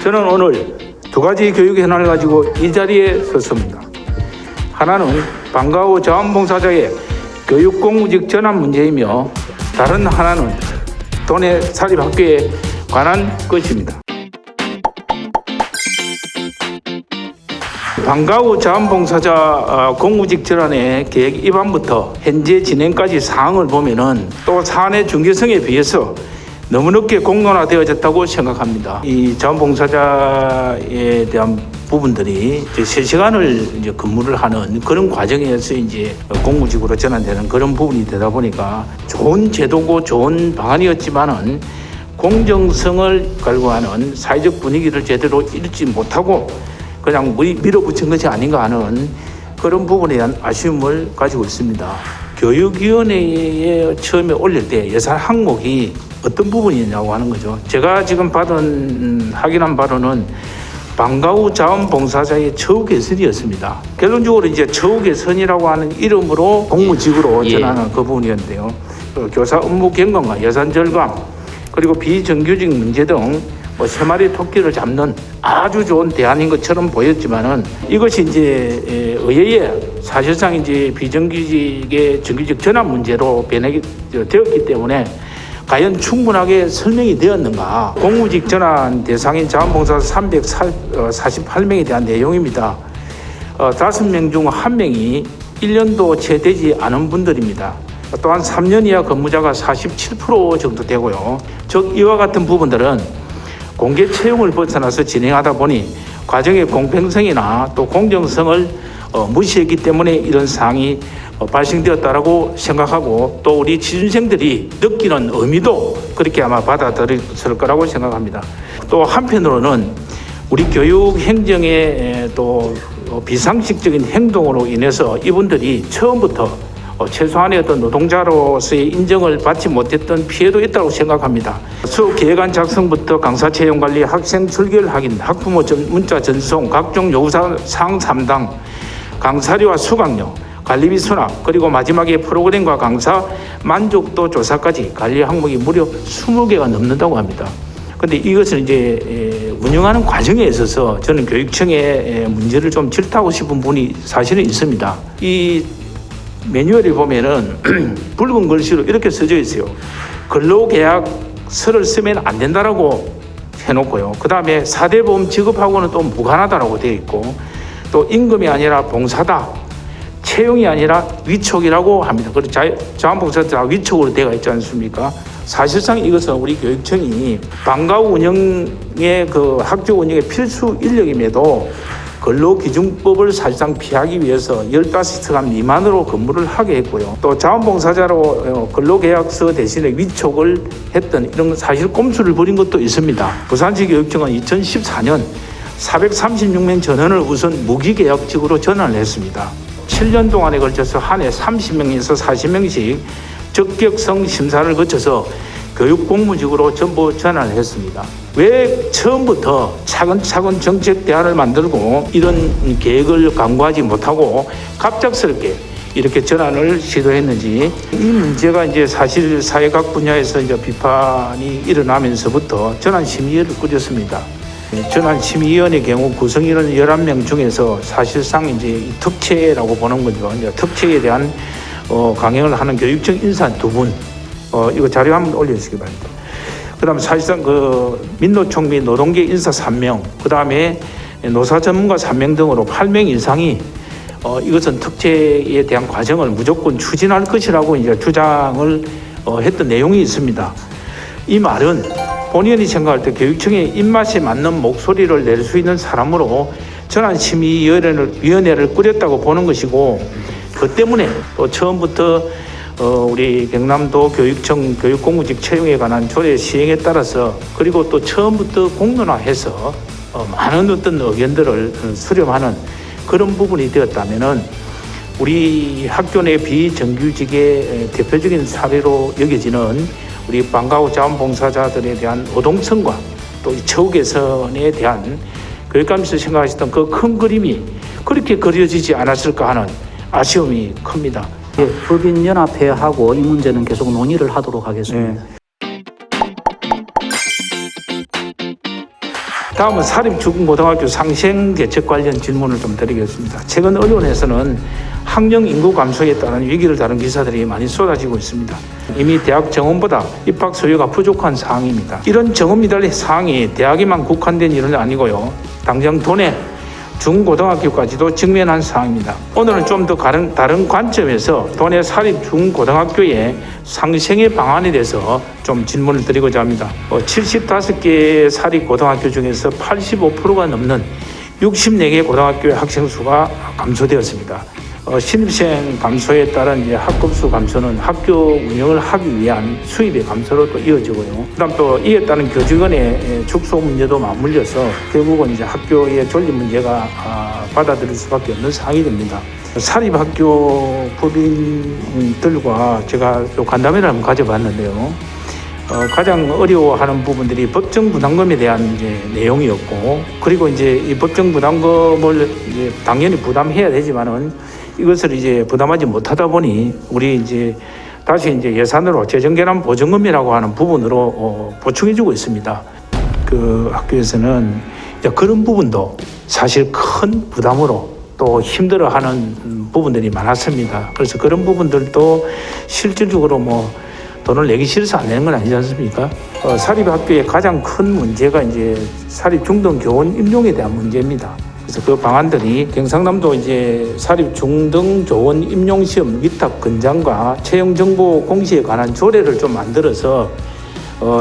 저는 오늘 두 가지 교육 현안을 가지고 이 자리에 섰습니다. 하나는 방과 후 자원봉사자의 교육 공무직 전환 문제이며 다른 하나는 도내 사립학교에 관한 것입니다. 방과 후 자원봉사자 공무직 전환의 계획 입안부터 현재 진행까지 사항을 보면은 또 사안의 중요성에 비해서 너무 늦게 공론화되어졌다고 생각합니다. 이 자원봉사자에 대한 부분들이 이제 3시간을 이제 근무를 하는 그런 과정에서 이제 공무직으로 전환되는 그런 부분이 되다 보니까 좋은 제도고 좋은 방안이었지만은 공정성을 갈구하는 사회적 분위기를 제대로 읽지 못하고 그냥 밀어붙인 것이 아닌가 하는 그런 부분에 대한 아쉬움을 가지고 있습니다. 교육위원회에 처음에 올릴 때 예산 항목이 어떤 부분이냐고 하는 거죠. 제가 지금 확인한 바로는 방과 후 자원봉사자의 처우 개선이었습니다. 결론적으로 이제 처우 개선이라고 하는 이름으로 공무직으로 전환한 그 부분이었는데요. 교사 업무 경감과 예산 절감 그리고 비정규직 문제 등 3마리 토끼를 잡는 아주 좋은 대안인 것처럼 보였지만은 이것이 이제 의회에 사실상 이제 비정규직의 정규직 전환 문제로 변하게 되었기 때문에 과연 충분하게 설명이 되었는가? 공무직 전환 대상인 자원봉사자 348명에 대한 내용입니다. 5명 중 1명이 1년도 채 되지 않은 분들입니다. 또한 3년 이하 근무자가 47% 정도 되고요. 즉 이와 같은 부분들은 공개 채용을 벗어나서 진행하다 보니 과정의 공평성이나 또 공정성을 무시했기 때문에 이런 사항이 발생되었다라고 생각하고 또 우리 취준생들이 느끼는 의미도 그렇게 아마 받아들였을 거라고 생각합니다. 또 한편으로는 우리 교육 행정의 또 비상식적인 행동으로 인해서 이분들이 처음부터 최소한의 어떤 노동자로서의 인정을 받지 못했던 피해도 있다고 생각합니다. 수업 계획안 작성부터 강사 채용 관리, 학생 출결 확인, 학부모 문자 전송, 각종 요구사항 담당, 강사료와 수강료, 관리비 수납, 그리고 마지막에 프로그램과 강사 만족도 조사까지 관리 항목이 무려 20개가 넘는다고 합니다. 근데 이것을 이제 운영하는 과정에 있어서 저는 교육청의 문제를 좀 질타하고 싶은 부분이 사실은 있습니다. 이 매뉴얼을 보면은 붉은 글씨로 이렇게 써져 있어요. 근로계약서를 쓰면 안 된다라고 해놓고요. 그 다음에 4대 보험 지급하고는 또 무관하다라고 되어 있고 또 임금이 아니라 봉사다, 채용이 아니라 위촉이라고 합니다. 그리고 자원봉사자 위촉으로 되어 있지 않습니까? 사실상 이것은 우리 교육청이 방과 후 운영의 학교 운영의 필수 인력임에도 근로기준법을 사실상 피하기 위해서 15시간 미만으로 근무를 하게 했고요. 또 자원봉사자로 근로계약서 대신에 위촉을 했던 이런 사실 꼼수를 부린 것도 있습니다. 부산시 교육청은 2014년 436명 전원을 우선 무기계약직으로 전환을 했습니다. 7년 동안에 걸쳐서 한 해 30명에서 40명씩 적격성 심사를 거쳐서 교육공무직으로 전부 전환을 했습니다. 왜 처음부터 차근차근 정책 대안을 만들고 이런 계획을 강구하지 못하고 갑작스럽게 이렇게 전환을 시도했는지 이 문제가 이제 사실 사회 각 분야에서 이제 비판이 일어나면서부터 전환심의위를 꾸렸습니다. 전환심의위원회 경우 구성인원 11명 중에서 사실상 이제 특채라고 보는 거죠. 이제 특채에 대한 강행을 하는 교육청 인사 2분, 이거 자료 한번 올려주시기 바랍니다. 그 다음에 사실상 민노총 및 노동계 인사 3명, 그 다음에 노사 전문가 3명 등으로 8명 이상이 이것은 특채에 대한 과정을 무조건 추진할 것이라고 이제 주장을 했던 내용이 있습니다. 이 말은 본인이 생각할 때 교육청의 입맛에 맞는 목소리를 낼 수 있는 사람으로 전환심의위원회를 꾸렸다고 보는 것이고 그 때문에 또 처음부터 우리 경남도 교육청 교육공무직 채용에 관한 조례 시행에 따라서 그리고 또 처음부터 공론화해서 많은 어떤 의견들을 수렴하는 그런 부분이 되었다면은 우리 학교 내 비정규직의 대표적인 사례로 여겨지는 우리 방과 후 자원봉사자들에 대한 노동성과 또 처우 개선에 대한 교육감에서 생각하셨던 그 큰 그림이 그렇게 그려지지 않았을까 하는 아쉬움이 큽니다. 예, 법인연합회하고 이 문제는 계속 논의를 하도록 하겠습니다. 다음은 사립중고등학교 상생개척 관련 질문을 좀 드리겠습니다. 최근 언론에서는 학령 인구 감소에 따른 위기를 다룬 기사들이 많이 쏟아지고 있습니다. 이미 대학 정원보다 입학 수요가 부족한 상황입니다. 이런 정원 미달 상황이 대학에만 국한된 일은 아니고요. 당장 도내 중고등학교까지도 직면한 상황입니다. 오늘은 좀 더 다른 관점에서 도내 사립중고등학교의 상생의 방안에 대해서 좀 질문을 드리고자 합니다. 75개 사립고등학교 중에서 85%가 넘는 64개 고등학교의 학생 수가 감소되었습니다. 신입생 감소에 따른 이제 학급수 감소는 학교 운영을 하기 위한 수입의 감소로 또 이어지고요. 그다음 또 이에 따른 교직원의 축소 문제도 맞물려서 결국은 이제 학교의 존립 문제가 받아들일 수밖에 없는 상황이 됩니다. 사립학교 법인들과 제가 좀 간담회를 한번 가져봤는데요. 가장 어려워하는 부분들이 법정 부담금에 대한 이제 내용이었고, 그리고 이제 이 법정 부담금을 이제 당연히 부담해야 되지만은 이것을 이제 부담하지 못하다 보니 우리 이제 다시 이제 예산으로 재정결함 보증금이라고 하는 부분으로 보충해주고 있습니다. 그 학교에서는 이제 그런 부분도 사실 큰 부담으로 또 힘들어하는 부분들이 많았습니다. 그래서 그런 부분들도 실질적으로 뭐 돈을 내기 싫어서 안 내는 건 아니지 않습니까? 사립학교의 가장 큰 문제가 이제 사립중등 교원 임용에 대한 문제입니다. 그래서 그 방안들이 경상남도 이제 사립중등 교원 임용시험 위탁 근장과 채용정보 공시에 관한 조례를 좀 만들어서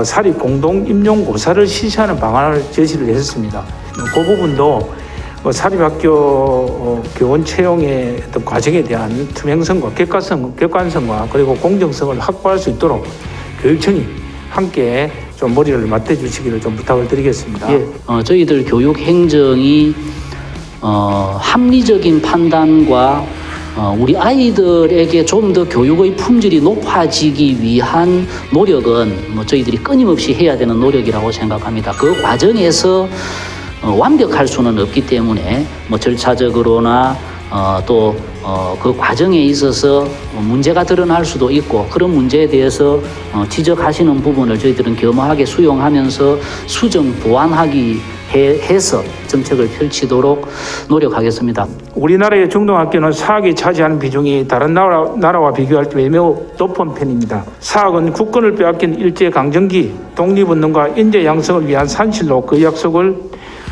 사립 공동 임용고사를 실시하는 방안을 제시를 했습니다. 그 부분도 사립학교 교원 채용의 어떤 과정에 대한 투명성과 객관성과 그리고 공정성을 확보할 수 있도록 교육청이 함께 좀 머리를 맞대주시기를 좀 부탁을 드리겠습니다. 예, 저희들 교육 행정이 합리적인 판단과 우리 아이들에게 좀 더 교육의 품질이 높아지기 위한 노력은 저희들이 끊임없이 해야 되는 노력이라고 생각합니다. 그 과정에서 완벽할 수는 없기 때문에 절차적으로나 또 그 과정에 있어서 문제가 드러날 수도 있고, 그런 문제에 대해서 지적하시는 부분을 저희들은 겸허하게 수용하면서 수정 보완하기 해서 정책을 펼치도록 노력하겠습니다. 우리나라의 중등학교는 사학이 차지하는 비중이 다른 나라와 비교할 때 매우 높은 편입니다. 사학은 국권을 빼앗긴 일제강점기 독립운동과 인재 양성을 위한 산실로 그 약속을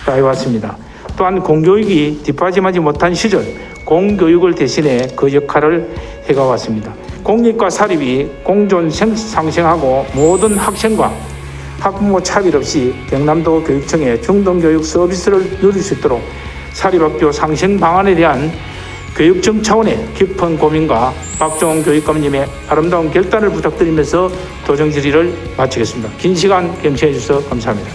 다해왔습니다. 또한 공교육이 뒷받침하지 못한 시절 공교육을 대신해 그 역할을 해가왔습니다. 공립과 사립이 공존 상생하고 모든 학생과 학부모 차별 없이 경남도 교육청의 중등교육 서비스를 누릴 수 있도록 사립학교 상생 방안에 대한 교육청 차원의 깊은 고민과 박종훈 교육감님의 아름다운 결단을 부탁드리면서 도정 질의를 마치겠습니다. 긴 시간 경청해 주셔서 감사합니다.